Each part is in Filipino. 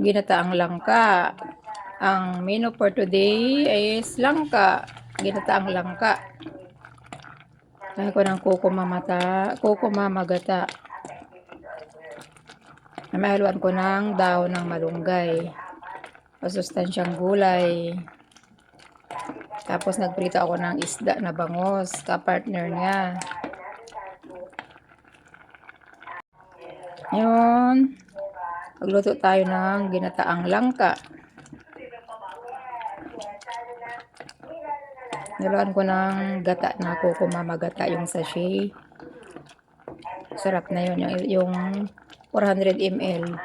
Ginataang langka. Ang menu for today is langka. Ginataang langka. Kaya ko ng kukumamagata. Namahaluan ko ng dahon ng malunggay. Masustansyang gulay. Tapos nagprito ako ng isda na bangos. Kapartner niya. Yun. Magluto tayo ng ginataang langka. Niluan ko ng gata na kukumamagata yung sachet. Sarap na yun. Yung 400 ml.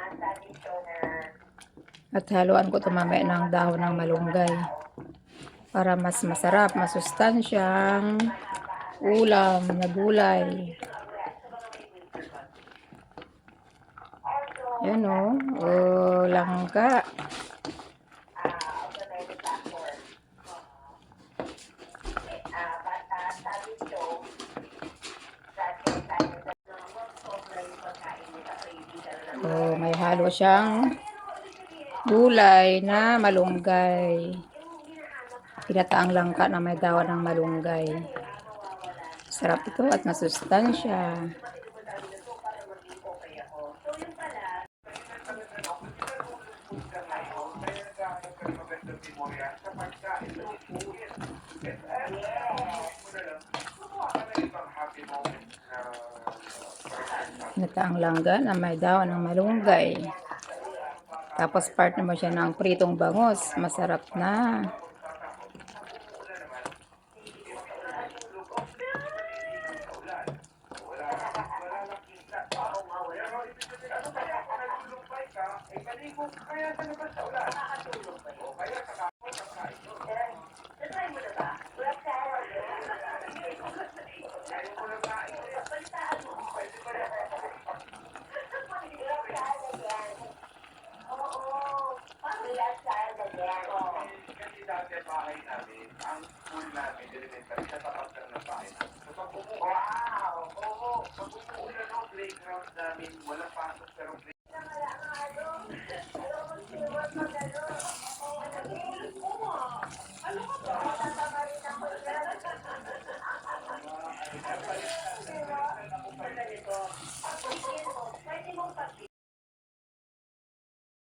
At haluan ko ito mamaya ng dahon ng malunggay. Para mas masarap, masustansyang ulam na gulay. Yan o. Oh, langka. Oh, may halo siyang gulay na malunggay. Ginataang langka na may dahon ng malunggay. Sarap ito at masustansya. Ginataang langka na may dahon ng malunggay. Tapos partner mo siya ng pritong bangus. Masarap na. Bahay namin, ang school namin, elementary, sa tapat lang ng bahay namin. So, pag wow! Oo, pag umuulan ang playground namin, walang pasok pero playground.